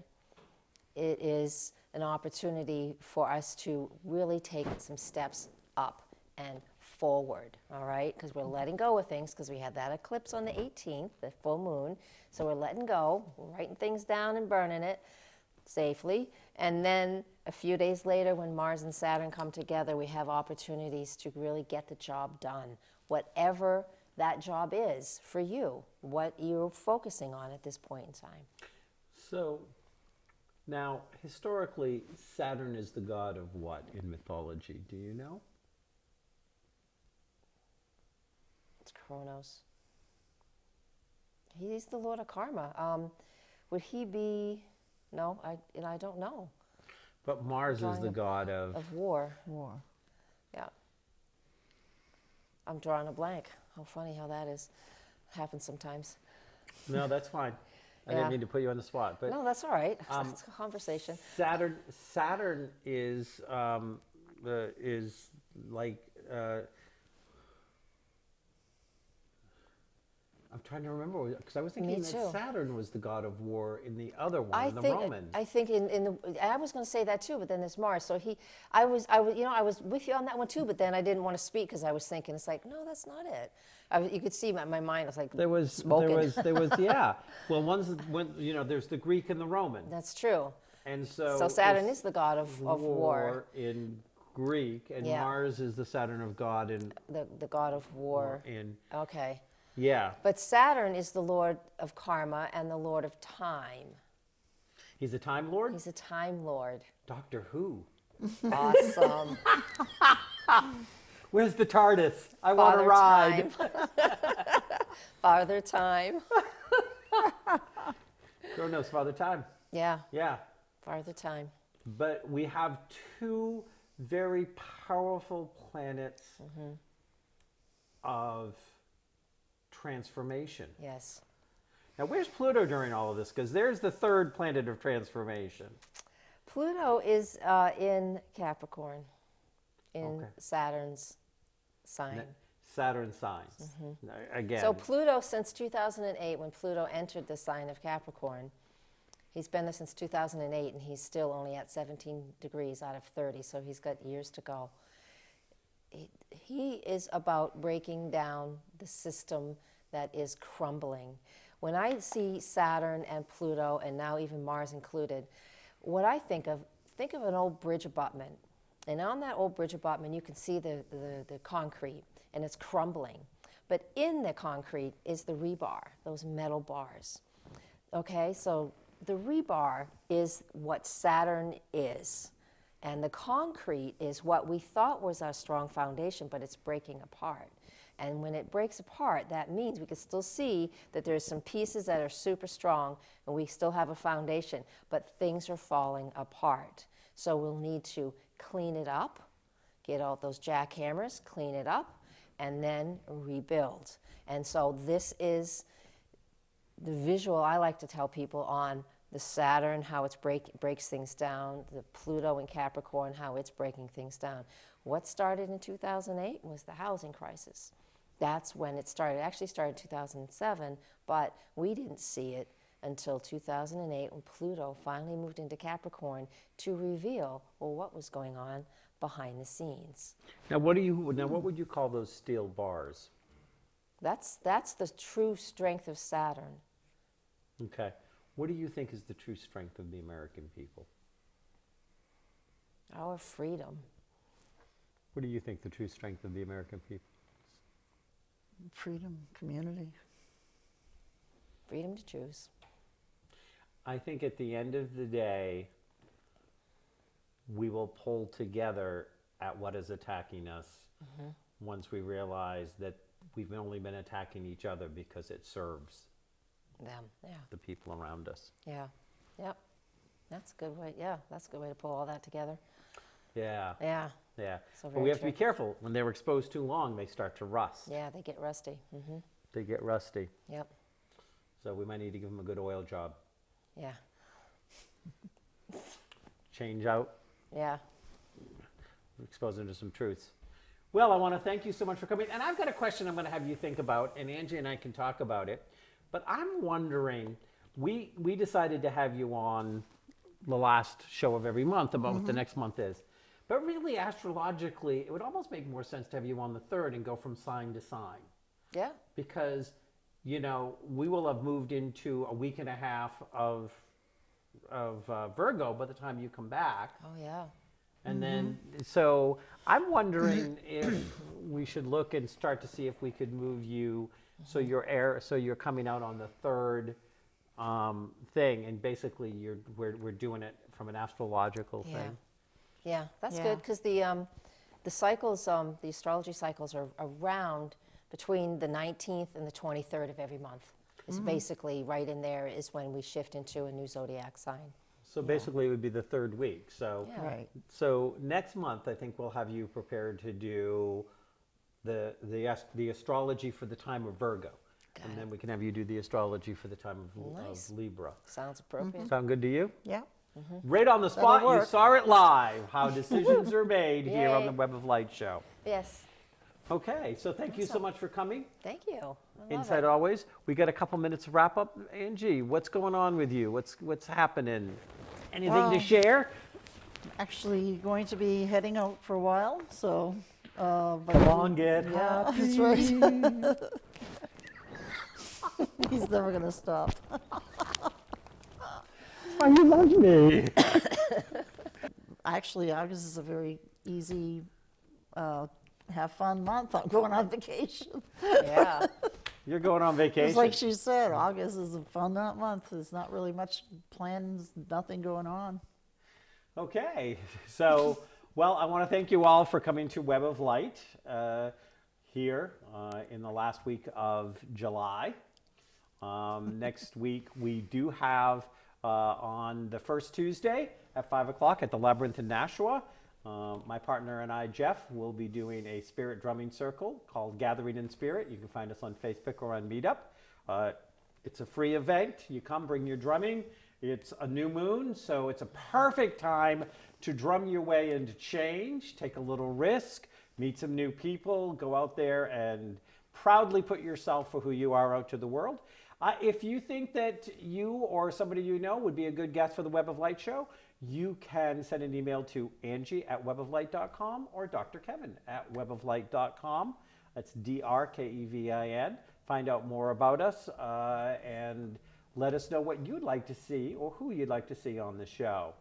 C: it is an opportunity for us to really take some steps up and forward, all right? Because we're letting go of things because we had that eclipse on the 18th, the full moon. So we're letting go, we're writing things down and burning it safely. And then a few days later, when Mars and Saturn come together, we have opportunities to really get the job done. Whatever that job is for you, what you're focusing on at this point in time.
A: So now, historically, Saturn is the god of what in mythology? Do you know?
C: It's Kronos. He's the lord of karma. Would he be... No, I don't know.
A: But Mars is the god of
C: war.
B: War.
C: Yeah. I'm drawing a blank. How funny how that is. Happens sometimes.
A: No, that's fine. I
C: Yeah.
A: didn't mean to put you on the spot, but
C: No, that's all right. It's a conversation.
A: Saturn is like I'm trying to remember because I was thinking
C: Me
A: that
C: too.
A: Saturn was the god of war in the other one,
C: I
A: in the
C: think
A: Roman.
C: I think I was going to say that too, but then there's Mars. So I was with you on that one too, but then I didn't want to speak because I was thinking it's like no, that's not it. You could see my mind was like smoking.
A: there was yeah. Well, there's the Greek and the Roman,
C: That's true.
A: and so
C: Saturn
A: it's
C: is the god of war.
A: in Greek, and
C: Yeah.
A: Mars is the Saturn of God in
C: The god of war. Okay.
A: Yeah.
C: But Saturn is the lord of karma and the lord of time.
A: He's a time lord?
C: He's a time lord.
A: Doctor Who.
C: Awesome.
A: Where's the TARDIS? I want to ride.
C: Father time.
A: Kronos, Father Time.
C: Yeah,
A: Yeah.
C: Father time.
A: But we have two very powerful planets of transformation.
C: Yes.
A: Now, where's Pluto during all of this? Because there's the third planet of transformation.
C: Pluto is in Capricorn, in
A: Okay.
C: Saturn's sign.
A: Saturn signs. Again.
C: So Pluto, since 2008, when Pluto entered the sign of Capricorn, he's been there since 2008, and he's still only at 17 degrees out of 30, so he's got years to go. He is about breaking down the system that is crumbling. When I see Saturn and Pluto, and now even Mars included, what I think of an old bridge abutment. And on that old bridge abutment, you can see the concrete, and it's crumbling. But in the concrete is the rebar, those metal bars. Okay, so the rebar is what Saturn is. And the concrete is what we thought was our strong foundation, but it's breaking apart. And when it breaks apart, that means we can still see that there's some pieces that are super strong and we still have a foundation, but things are falling apart. So we'll need to clean it up, get all those jackhammers, clean it up, and then rebuild. And so this is the visual I like to tell people on the Saturn, how it breaks things down, the Pluto and Capricorn, how it's breaking things down. What started in 2008 was the housing crisis. That's when it started. It actually started in 2007, but we didn't see it until 2008 when Pluto finally moved into Capricorn to reveal, well, what was going on behind the scenes.
A: Now, what would you call those steel bars?
C: That's the true strength of Saturn.
A: Okay. What do you think is the true strength of the American people?
C: Our freedom.
A: What do you think the true strength of the American people?
B: Freedom, community.
C: Freedom to choose.
A: I think at the end of the day, we will pull together at what is attacking us once we realize that we've only been attacking each other because it serves
C: Them, yeah.
A: the people around us.
C: Yeah, yep. That's a good way, yeah, that's a good way to pull all that together.
A: Yeah,
C: Yeah,
A: yeah.
C: So
A: But we
C: very
A: have to be
C: true.
A: careful. When they're exposed too long, they start to rust.
C: yeah, they get rusty.
A: They get rusty.
C: Yep,
A: So we might need to give them a good oil job.
C: yeah,
A: Change out,
C: yeah.
A: expose them to some truths. Well, I want to thank you so much for coming. And I've got a question I'm going to have you think about, and Angie and I can talk about it. But I'm wondering, we decided to have you on the last show of every month about what the next month is. But really, astrologically, it would almost make more sense to have you on the 3rd and go from sign to sign.
C: Yeah,
A: Because, you know, we will have moved into a week and a half of Virgo by the time you come back.
C: oh yeah.
A: And then, so I'm wondering if we should look and start to see if we could move you so you're coming out on the 3rd thing, and basically we're doing it from an astrological
C: Yeah.
A: thing.
C: Yeah, that's
B: Yeah.
C: good because the cycles, the astrology cycles are around between the 19th and the 23rd of every month. It's basically right in there is when we shift into a new zodiac sign.
A: So basically, it would be the 3rd week. So,
C: Yeah.
B: Right.
A: so next month, I think we'll have you prepared to do the astrology for the time of Virgo,
C: Got
A: and
C: it.
A: then we can have you do the astrology for the time
C: Nice.
A: of Libra.
C: Sounds appropriate.
A: Sound good to you?
B: Yeah.
A: Right on the spot, you
B: work.
A: saw it live, how decisions are made here on
C: Yay.
A: the Web of Light show.
C: Yes,
A: Okay, so thank you so
C: Awesome.
A: much for coming.
C: thank you. I love
A: Inside
C: it.
A: Always. We got a couple minutes to wrap up. Angie, what's going on with you? What's happening? Anything to
B: Well,
A: share?
B: Actually going to be heading out for a while, so. But
A: Come on, get
B: Yeah,
A: happy.
B: that's right. He's never going to stop.
A: Oh, you love me.
B: Actually, August is a very easy, have fun month. I'm going on vacation.
C: Yeah,
A: You're going on vacation.
B: It's like she said, August is a fun month. There's not really much plans, nothing going on.
A: Okay, so, well, I want to thank you all for coming to Web of Light here in the last week of July. Next week, we do have on the first Tuesday at 5 o'clock at the Labyrinth in Nashua. My partner and I, Jeff, will be doing a spirit drumming circle called Gathering in Spirit. You can find us on Facebook or on Meetup. It's a free event. You come, bring your drumming. It's a new moon, so it's a perfect time to drum your way into change, take a little risk, meet some new people, go out there and proudly put yourself for who you are out to the world. If you think that you or somebody you know would be a good guest for the Web of Light show, you can send an email to Angie@weboflight.com or Dr. Kevin at weboflight.com. That's DRKEVIN. Find out more about us and let us know what you'd like to see or who you'd like to see on the show.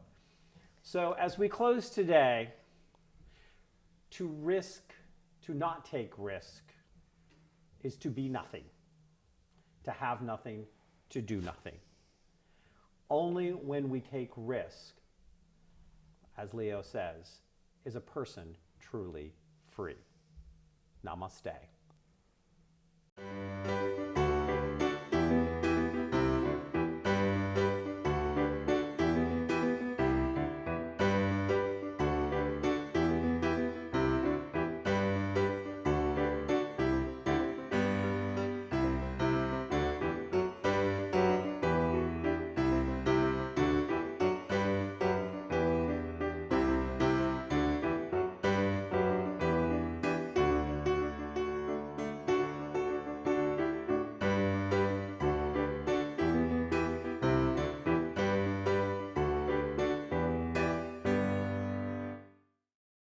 A: So as we close today, to not take risk, is to be nothing, to have nothing, to do nothing. Only when we take risk, as Leo says, is a person truly free. Namaste.